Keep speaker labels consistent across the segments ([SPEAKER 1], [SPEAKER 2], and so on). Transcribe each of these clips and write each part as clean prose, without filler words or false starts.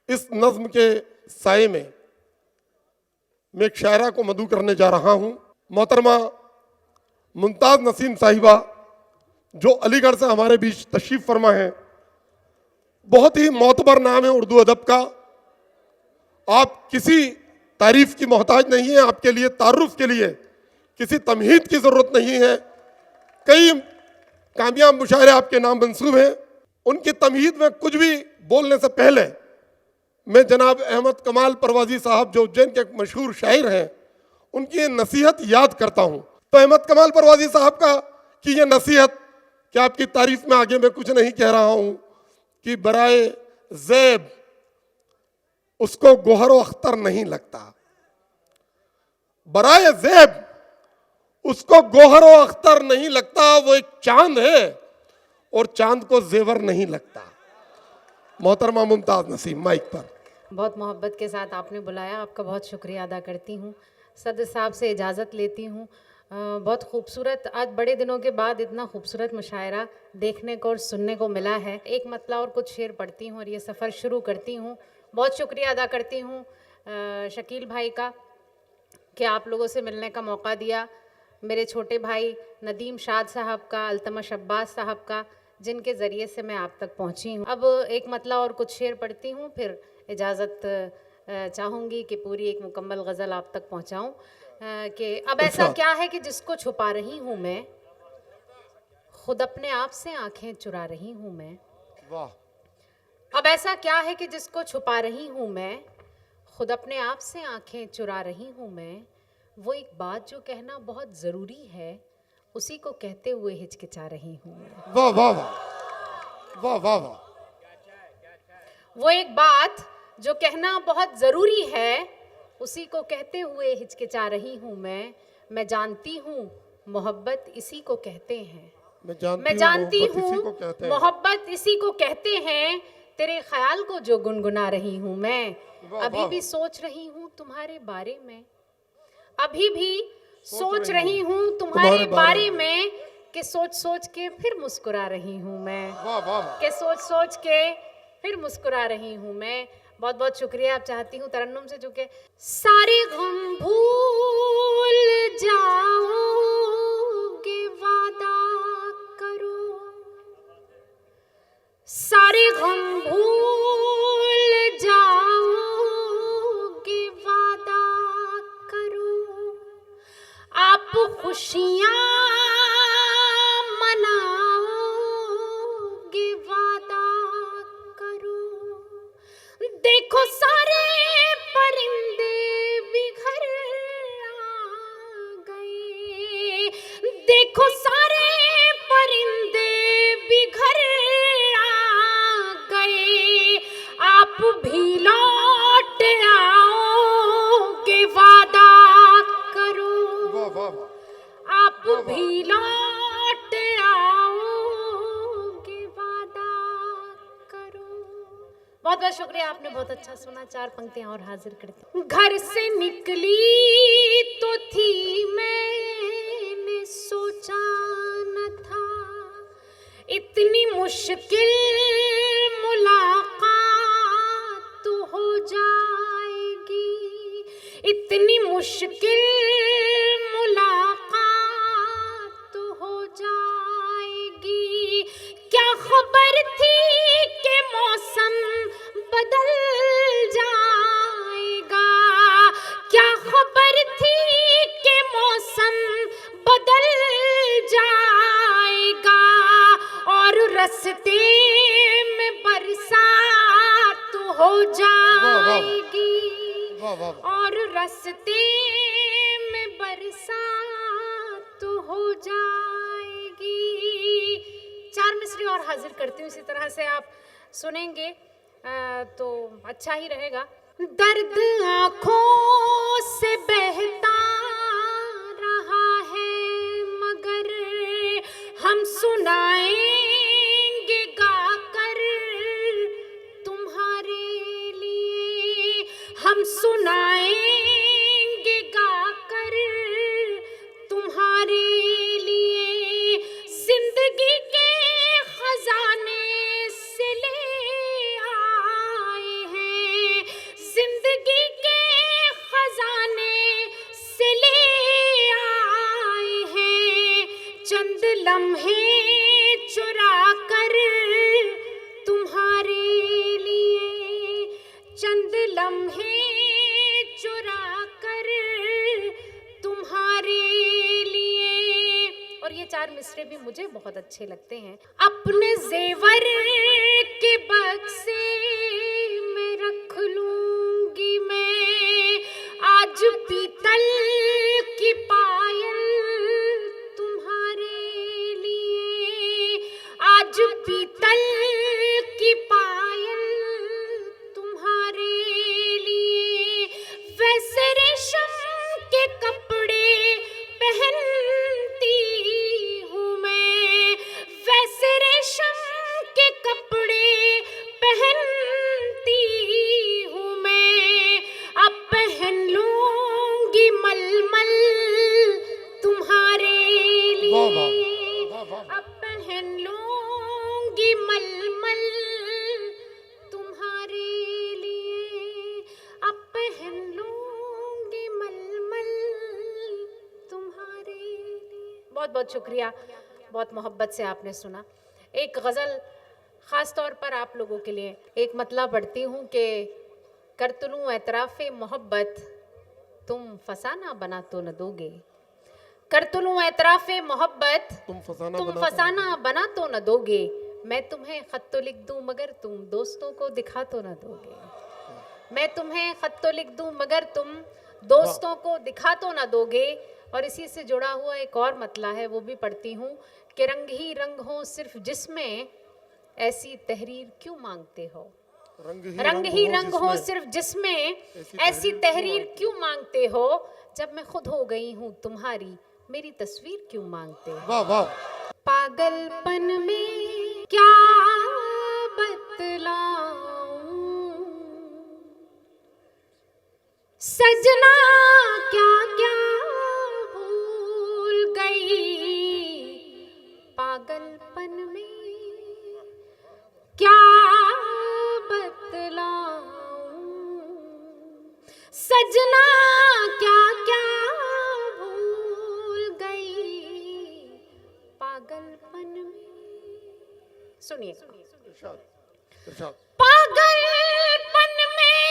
[SPEAKER 1] इस नज्म के साए में मैं एक शायरा को मदू करने जा रहा हूं। मोहतरमा मुमताज नसीम साहिबा जो अलीगढ़ से हमारे बीच तशरीफ फरमा है, बहुत ही मोतबर नाम है उर्दू अदब का। आप किसी तारीफ की मोहताज नहीं है, आपके लिए तारुफ के लिए किसी तमहीद की जरूरत नहीं है। कई कामयाब मुशायरे आपके नाम मंसूब हैं। उनकी तमहीद में कुछ भी बोलने से पहले मैं जनाब अहमद कमाल परवाजी साहब जो उज्जैन के एक मशहूर शायर हैं, उनकी नसीहत याद करता हूं। तो अहमद कमाल परवाजी साहब का कि ये नसीहत कि आपकी तारीफ में आगे मैं कुछ नहीं कह रहा हूं कि बराए ज़ैब उसको गोहर व अख्तर नहीं लगता, बराए ज़ैब उसको गोहर व अख्तर नहीं लगता, वो एक चांद है और चांद को जेवर नहीं लगता। मोहतरमा मुमताज नसीम माइक पर।
[SPEAKER 2] बहुत मोहब्बत के साथ आपने बुलाया, आपका बहुत शुक्रिया अदा करती हूँ। सदर साहब से इजाज़त लेती हूँ। बहुत खूबसूरत, आज बड़े दिनों के बाद इतना खूबसूरत मुशायरा देखने को और सुनने को मिला है। एक मतला और कुछ शेर पढ़ती हूँ और ये सफ़र शुरू करती हूँ। बहुत शुक्रिया अदा करती हूँ शकील भाई का कि आप लोगों से मिलने का मौका दिया, मेरे छोटे भाई नदीम शाद साहब का, अल्तमश अब्बास साहब का, जिनके ज़रिए से मैं आप तक पहुँची हूँ। अब एक मतला और कुछ शेर पढ़ती हूँ, फिर इजाज़त चाहूँगी कि पूरी एक मुकम्मल गज़ल आप तक पहुँचाऊँ। कि अब ऐसा क्या है कि जिसको छुपा रही हूँ मैं, खुद अपने आप से आंखें चुरा रही हूँ मैं। वाह। अब ऐसा क्या है कि जिसको छुपा रही हूँ मैं, खुद अपने आप से आंखें चुरा रही हूँ मैं। वो एक बात जो कहना बहुत ज़रूरी है, उसी को कहते हुए हिचकिचा रही हूँ मैं।
[SPEAKER 1] वाह वाह वाह वाह वाह वाह।
[SPEAKER 2] वो एक बात जो कहना बहुत ज़रूरी है, उसी को कहते हुए हिचकिचा रही हूँ मैं जानती हूँ मोहब्बत इसी को कहते हैं। मैं जानती हूँ मोहब्बत इसी को कहते हैं। तेरे ख्याल को जो गुनगुना रही हूँ मैं, अभी भी सोच रही हूँ तुम्हारे बारे में, अभी भी सोच रही हूँ तुम्हारे बारे में, कि सोच सोच के फिर मुस्कुरा रही हूँ मैं, कि सोच सोच के फिर मुस्कुरा रही हूँ मैं। बहुत बहुत शुक्रिया। आप चाहती हूँ तरन्नुम से, जो कि सारे गम भूल जाओगे वादा करो, सारे गम भूल जाओगे वादा करो, आप खुशियाँ मनाओगे वादा करो। देखो सारे परिंदे बिखर आ गए, देखो सारे परिंदे बिखर आ गए, आप भी लौट आओगे वादा करो, आप भी लौट आओगे वादा करो। बहुत बहुत शुक्रिया, आपने बहुत अच्छा सुना। 4 पंक्तियां और हाजिर करती हूँ। घर से निकली तो थी, मैंने सोचा न था इतनी मुश्किल मुलाकात हो जाएगी, इतनी मुश्किल मुलाकात हो जाएगी। क्या खबर थी कि मौसम बदल जाएगा, क्या खबर थी कि मौसम बदल जाएगा, और रास्ते में बरसात हो जाएगी, और रास्ते में बरसात हो जाएगी। 4 मिसरी और हाजिर करती हूँ, इसी तरह से आप सुनेंगे तो अच्छा ही रहेगा। दर्द आँखों से बहता रहा है, मगर हम सुनाएंगे गाकर तुम्हारे लिए, हम सुनाएंगे गाकर तुम्हारे लिए। जिंदगी के खजाने से ले आए हैं, लम्हे चुरा कर तुम्हारे लिए, और ये 4 मिसरे भी मुझे बहुत अच्छे लगते हैं। अपने जेवर के बक्से में रख लूंगी मैं आज पीतल की पायल तुम्हारे लिए, आज पीतल की पायल तुम्हारे लिए। वैसे रेशम के कपड़े पहनती हूँ मैं, वैसे रेशम के कपड़े पहनती हूँ मैं, अब पहन लूंगी मलमल तुम्हारे लिए, अब पहन लूंगी मलमल तुम्हारे लिए, अब पहन लूंगी मलमल तुम्हारे लिए। बहुत बहुत शुक्रिया, बहुत मोहब्बत से आपने सुना। एक गज़ल ख़ास तौर पर आप लोगों के लिए, एक मतला पढ़ती हूँ कि कर तुलूं एतराफ़े मोहब्बत तुम फसाना बना तो न दोगे, कर तुलूं एतराफ़े मोहब्बत तुम फसाना बना तो न दोगे, मैं तुम्हें खत तो लिख दूं मगर तुम दोस्तों को दिखा तो न दोगे, मैं तुम्हें खत तो लिख दूं मगर तुम दोस्तों को दिखा तो न दोगे। और इसी से जुड़ा हुआ एक और मतला है, वो भी पढ़ती हूँ कि रंग ही रंग हो सिर्फ जिसमें ऐसी तहरीर क्यों मांगते हो, रंग ही रंग हो सिर्फ जिसमें ऐसी तहरीर क्यों मांगते हो, जब मैं खुद हो गई हूँ तुम्हारी मेरी तस्वीर क्यों मांगते हो।
[SPEAKER 1] वाह वाह।
[SPEAKER 2] पागलपन में क्या बतलाऊं सजना क्या क्या भूल गई, पागलपन में क्या बतलाऊं सजना क्या क्या भूल गई, पागलपन में। सुनिए
[SPEAKER 1] इरशाद, इरशाद।
[SPEAKER 2] पागलपन में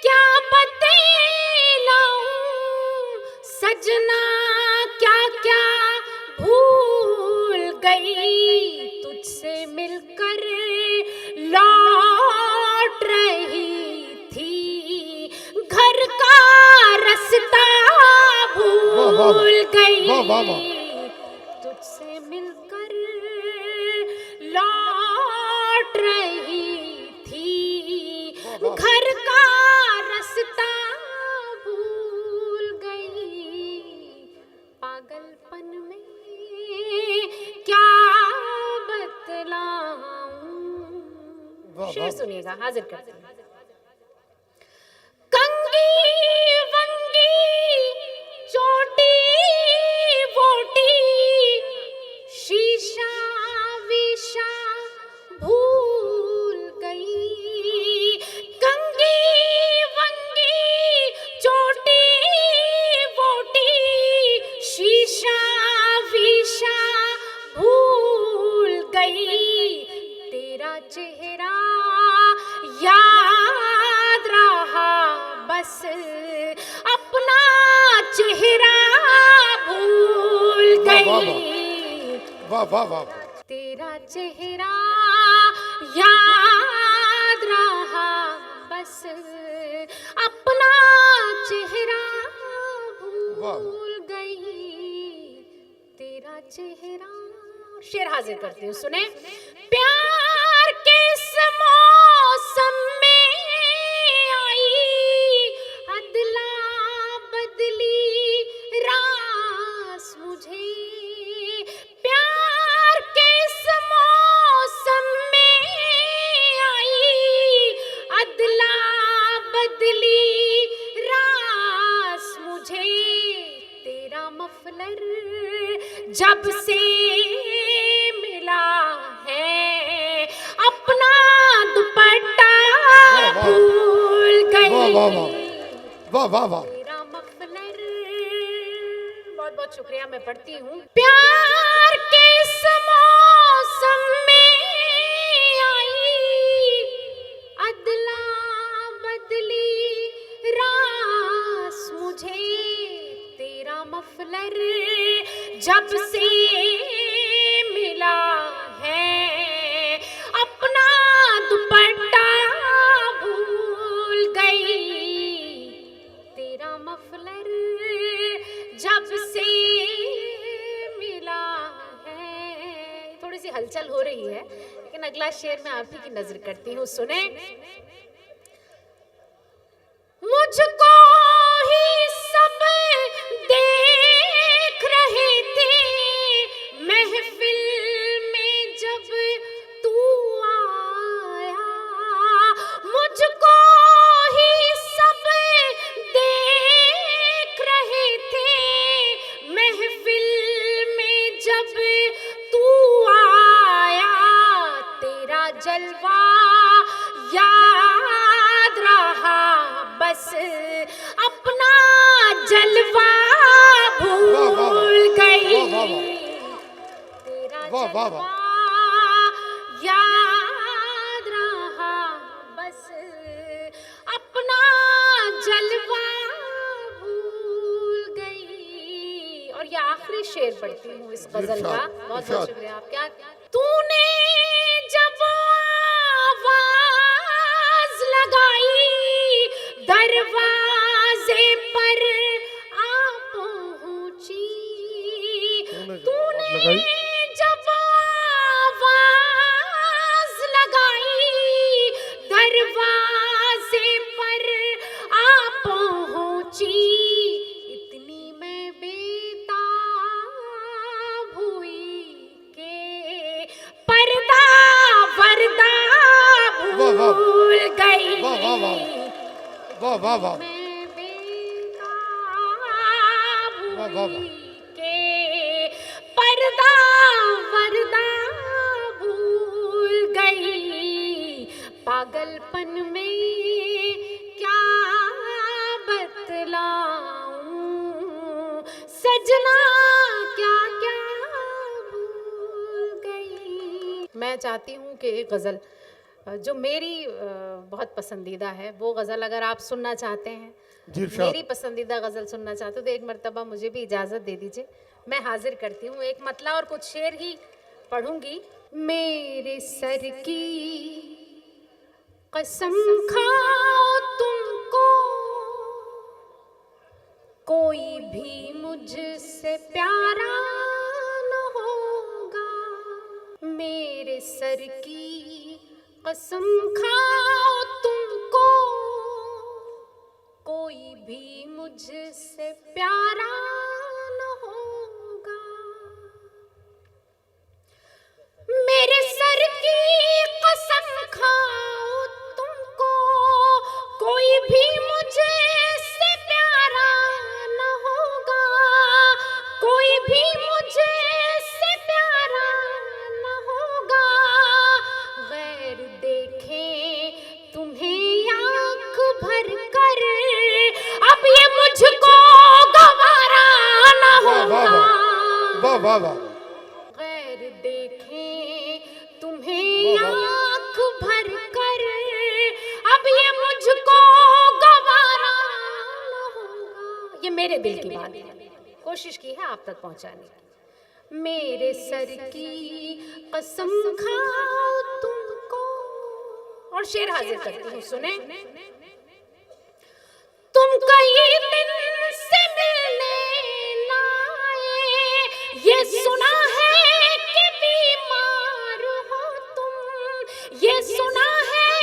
[SPEAKER 2] क्या बतलाऊं सजना क्या क्या भूल गई, तुझसे मिलकर लौट रही थी घर का रास्ता भूल गई, तुझसे मिलकर लौट रही थी घर का रास्ता भूल गई, पागलपन में क्या बतलाऊं। शेर सुनिएगा, हाजिर करते हैं। कंगी वंगी चोटी वोटी शीशा विशा भूल गई, कंगी वंगी चोटी वोटी शीशा विशा भूल गई, तेरा चेहरा याद रहा बस अपना चेहरा भूल गई,
[SPEAKER 1] वाह वाह वाह।
[SPEAKER 2] तेरा चेहरा याद रहा बस अपना चेहरा भूल गई, तेरा चेहरा। शेर हाजिर करती हूँ, सुने। प्यार के इस मौसम में आई अदला बदली रास मुझे, प्यार के इस मौसम में आई अदला बदली रास मुझे, तेरा मफलर जब से मिला है अपना दुपट्टा भूल गई,
[SPEAKER 1] वाह वाह वाह।
[SPEAKER 2] तेरा मफलर। बहुत बहुत शुक्रिया, मैं पढ़ती हूँ। प्यार के इस मौसम में आई अदला बदली जब से मिला है अपना दुपट्टा भूल गई, तेरा मफलर जब से मिला है। थोड़ी सी हलचल हो रही है, लेकिन अगला शेर मैं आप ही की नजर करती हूँ, सुने। मुझको ही सब देख रहे थे महफिल में जब तू आया, मुझको ही सब देख रहे थे महफिल में जब तू आया, तेरा जलवा याद रहा बस अपना जलवा भूल गई, तेरा जलवा याद रहा बस अपना जलवा भूल गई। और ये आखिरी शेर पढ़ती हूँ इस गजल का। बहुत बहुत शुक्रिया आपका। तूने जब आवाज लगाई दरवाजे पर आ पहुंची, तूने जब आवाज लगाई दरवाजे पर आ पहुंची, इतनी मैं बेताब हुई के पर्दा वर्दा भूल गई,
[SPEAKER 1] वाह वाह वाह,
[SPEAKER 2] मैं बेताब
[SPEAKER 1] वाह, वाह,
[SPEAKER 2] हुई के पर्दा वर्दा भूल गई, पागलपन में क्या बतलाऊं सजना क्या क्या भूल गई। मैं चाहती हूँ कि एक गज़ल जो मेरी बहुत पसंदीदा है, वो गज़ल अगर आप सुनना चाहते हैं, मेरी पसंदीदा गज़ल सुनना चाहते हो तो एक मर्तबा मुझे भी इजाज़त दे दीजिए, मैं हाजिर करती हूँ। एक मतला और कुछ शेर ही पढ़ूंगी। मेरे सर की कसम खाओ तुमको कोई भी मुझसे प्यारा न होगा, मेरे सर की कसम खाओ तुमको कोई भी मुझसे प्यारा न होगा, मेरे सर की कसम खाओ तुमको कोई भी मुझसे प्यारा न होगा, कोई भी मुझसे प्यारा न होगा, गैर देखे तुम्हें आंख भर कर अब ये मुझको गवारा न होगा,
[SPEAKER 1] वाह वाह वाह,
[SPEAKER 2] गैर देखे तुम्हें आंख भर कर अब ये मुझको गवारा न होगा। ये मेरे दिल की बात है, कोशिश की है आप तक पहुंचाने की। मेरे सर की कसम खाओ तुमको, और शेर हाजिर करती हूँ, सुने। तुम कहीं दिन से मिलने ना आए, ये सुना है कि बीमार हो तुम, ये सुना है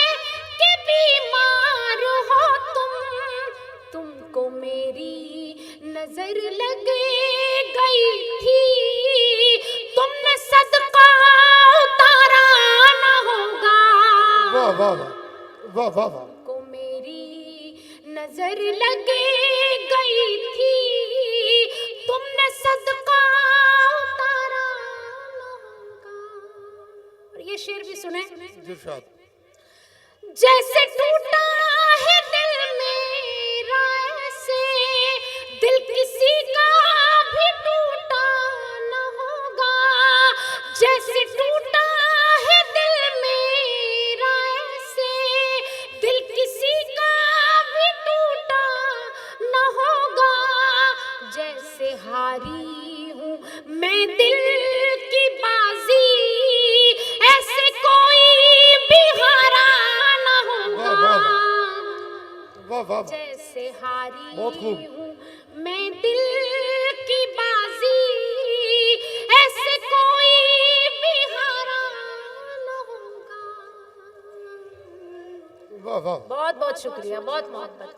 [SPEAKER 2] कि बीमार हो तुम, तुमको मेरी नजर लग गई थी, तुमने सदका उतारा न होगा,
[SPEAKER 1] वाह वाह वाह, वाह वाह वाह,
[SPEAKER 2] को मेरी नजर लग गई थी, तुमने सदका उतारा न होगा। और ये शेर भी सुने। जैसे टूटा है दिल मेरा ऐसे दिल किसी का भी टूटा न होगा, जैसे टूटा है दिल मेरा ऐसे दिल किसी का भी टूटा न होगा, जैसे हारी हूँ
[SPEAKER 1] वाह।
[SPEAKER 2] जैसे हारी
[SPEAKER 1] बहुत खूब।
[SPEAKER 2] हूँ मैं दिल की बाजी, ऐसे कोई भी हारा न होगा।
[SPEAKER 1] वाह वाह।
[SPEAKER 2] बहुत बहुत शुक्रिया, बहुत मोहब्बत।